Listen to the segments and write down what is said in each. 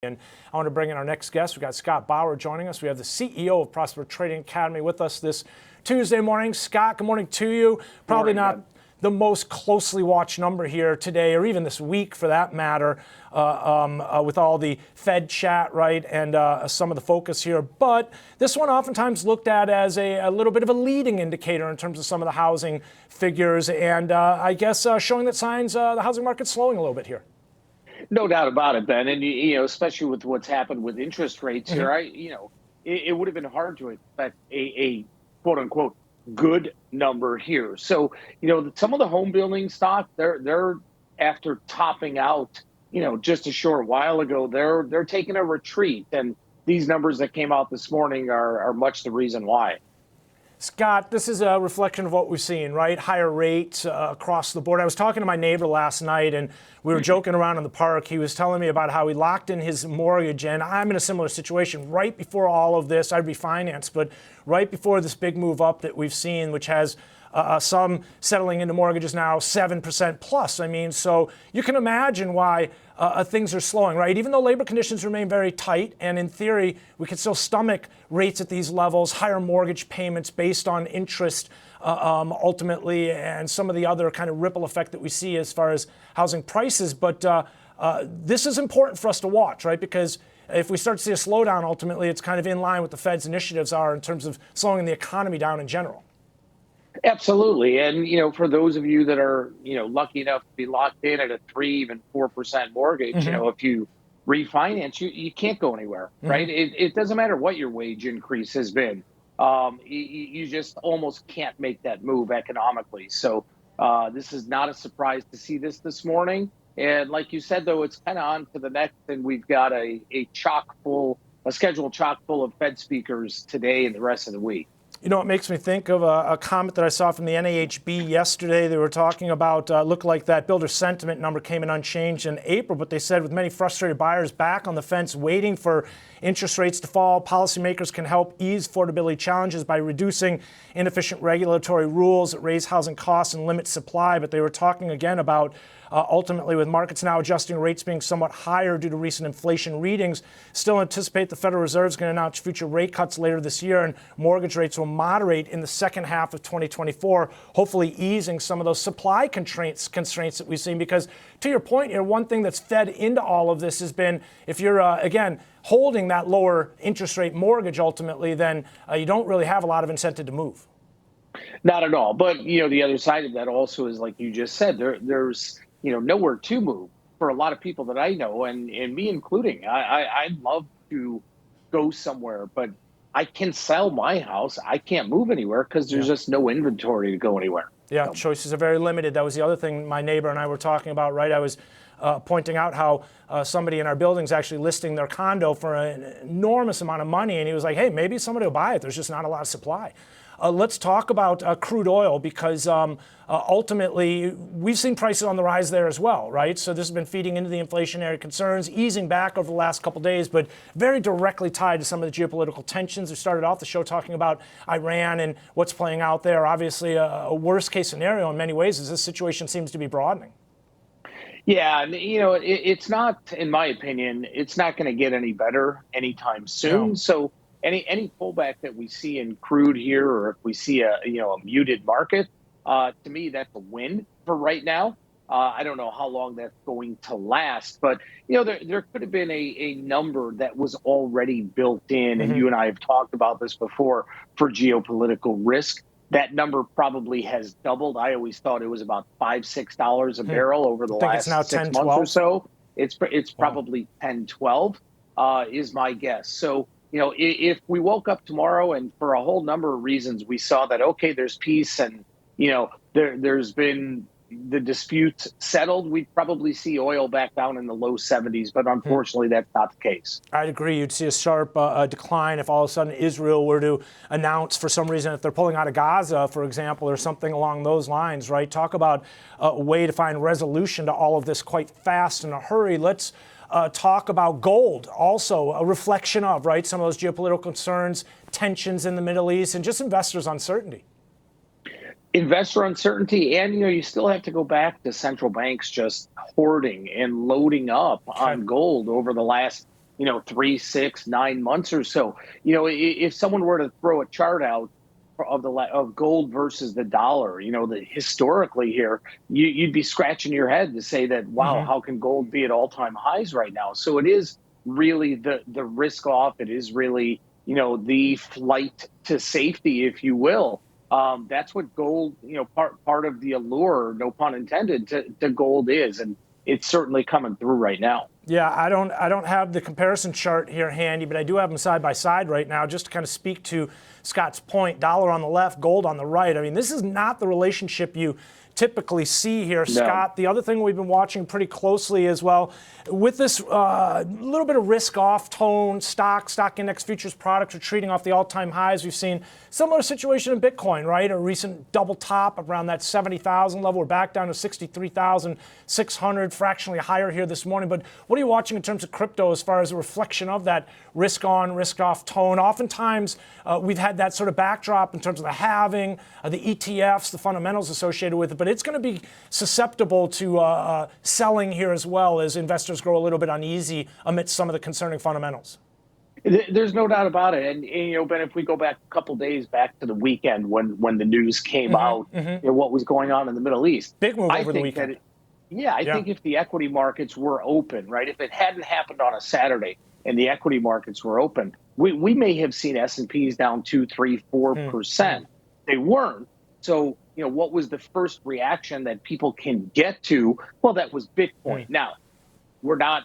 And I want to bring in our next guest. We've got Scott Bauer joining us. We have the CEO of Prosper Trading Academy with us this Tuesday morning. Scott, good morning to you. Probably not the most closely watched number here today, or even this week for that matter, with all the Fed chat, right, and some of the focus here. But this one oftentimes looked at as a little bit of a leading indicator in terms of some of the housing figures, and I guess showing that signs the housing market's slowing a little bit here. No doubt about it, Ben. And, especially with what's happened with interest rates here, it would have been hard to expect a quote unquote good number here. So, some of the home building stock, they're after topping out, just a short while ago, they're taking a retreat. And these numbers that came out this morning are much the reason why. Scott, this is a reflection of what we've seen, right? Higher rates across the board. I was talking to my neighbor last night, and we were joking around in the park. He was telling me about how he locked in his mortgage, and I'm in a similar situation. Right before all of this, I'd refinanced, but right before this big move up that we've seen, which has some settling into mortgages now 7% plus. I mean, so you can imagine why things are slowing, right? Even though labor conditions remain very tight, and in theory, we can still stomach rates at these levels, higher mortgage payments based on interest ultimately, and some of the other kind of ripple effect that we see as far as housing prices. But this is important for us to watch, right? Because if we start to see a slowdown, ultimately, it's kind of in line with the Fed's initiatives are in terms of slowing the economy down in general. Absolutely. And, for those of you that are, lucky enough to be locked in at a 3, even 4% mortgage, if you refinance, you can't go anywhere, right? It doesn't matter what your wage increase has been. You just almost can't make that move economically. So this is not a surprise to see this morning. And like you said, though, it's kind of on to the next, and we've got a schedule chock full of Fed speakers today and the rest of the week. You know, it makes me think of a comment that I saw from the NAHB yesterday. They were talking about, looked like that builder sentiment number came in unchanged in April, but they said with many frustrated buyers back on the fence waiting for interest rates to fall, policymakers can help ease affordability challenges by reducing inefficient regulatory rules that raise housing costs and limit supply. But they were talking again about ultimately, with markets now adjusting rates being somewhat higher due to recent inflation readings, still anticipate the Federal Reserve is going to announce future rate cuts later this year, and mortgage rates will moderate in the second half of 2024, hopefully easing some of those supply constraints that we've seen. Because to your point here, one thing that's fed into all of this has been, if you're, again, holding that lower interest rate mortgage ultimately, then you don't really have a lot of incentive to move. Not at all. But, the other side of that also is, like you just said, there's nowhere to move for a lot of people that I know, and me including. I'd love to go somewhere, but I can sell my house. I can't move anywhere because there's just no inventory to go anywhere. Yeah, choices are very limited. That was the other thing my neighbor and I were talking about, right? I was pointing out how somebody in our building is actually listing their condo for an enormous amount of money, and he was like, hey, maybe somebody will buy it. There's just not a lot of supply. Let's talk about crude oil, because ultimately we've seen prices on the rise there as well, right? So this has been feeding into the inflationary concerns, easing back over the last couple of days, but very directly tied to some of the geopolitical tensions. We started off the show talking about Iran and what's playing out there. Obviously, a worst case scenario in many ways as this situation seems to be broadening. Yeah, and it's not, in my opinion, it's not going to get any better anytime soon. No. So any pullback that we see in crude here, or if we see a muted market, to me that's a win for right now. I don't know how long that's going to last, but there could have been a number that was already built in, and you and I have talked about this before, for geopolitical risk. That number probably has doubled. I always thought it was about $5-6 a barrel over the last 6 months or so. It's probably 10-12 is my guess. So if we woke up tomorrow and for a whole number of reasons we saw that, okay, there's peace and there's been the disputes settled, we'd probably see oil back down in the low 70s. But unfortunately, that's not the case. I'd agree. You'd see a sharp decline if all of a sudden Israel were to announce, for some reason, if they're pulling out of Gaza, for example, or something along those lines, right? Talk about a way to find resolution to all of this quite fast in a hurry. Let's talk about gold, also a reflection of, right, some of those geopolitical concerns, tensions in the Middle East, and just investors' uncertainty. Investor uncertainty, and you still have to go back to central banks just hoarding and loading up on gold over the last 3, 6, 9 months or so. If someone were to throw a chart out of gold versus the dollar, historically here, you'd be scratching your head to say that, wow, how can gold be at all-time highs right now? So it is really the risk off. It is really, the flight to safety, if you will. That's what gold, part of the allure, no pun intended, to gold is, and it's certainly coming through right now. Yeah, I don't have the comparison chart here handy, but I do have them side by side right now, just to kind of speak to Scott's point. Dollar on the left, gold on the right. I mean, this is not the relationship you typically see here, No. Scott. The other thing we've been watching pretty closely as well, with this little bit of risk-off tone, stock index futures products are trading off the all-time highs. We've seen similar situation in Bitcoin, right? A recent double top around that 70,000 level. We're back down to 63,600, fractionally higher here this morning. But what are you watching in terms of crypto as far as a reflection of that risk-on, risk-off tone? Oftentimes, we've had that sort of backdrop in terms of the halving, the ETFs, the fundamentals associated with it, but it's going to be susceptible to selling here as well as investors grow a little bit uneasy amidst some of the concerning fundamentals. There's no doubt about it. And Ben, if we go back a couple days back to the weekend when the news came out, what was going on in the Middle East. Big move over the weekend. I think if the equity markets were open, right, if it hadn't happened on a Saturday and the equity markets were open, we may have seen S&Ps down 2, 3, 4%. They weren't. So, what was the first reaction that people can get to? Well, that was Bitcoin. Now,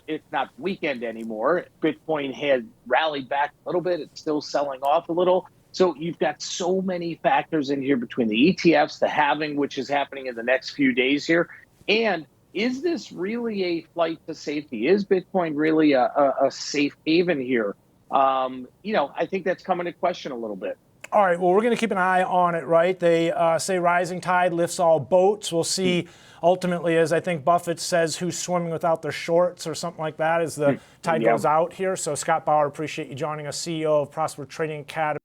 it's not weekend anymore. Bitcoin had rallied back a little bit. It's still selling off a little. So you've got so many factors in here between the ETFs, the halving, which is happening in the next few days here. And is this really a flight to safety? Is Bitcoin really a safe haven here? I think that's coming to question a little bit. All right, well, we're going to keep an eye on it, right? They say rising tide lifts all boats. We'll see ultimately, as I think Buffett says, who's swimming without their shorts or something like that as the tide goes out here. So Scott Bauer, appreciate you joining us, CEO of Prosper Trading Academy.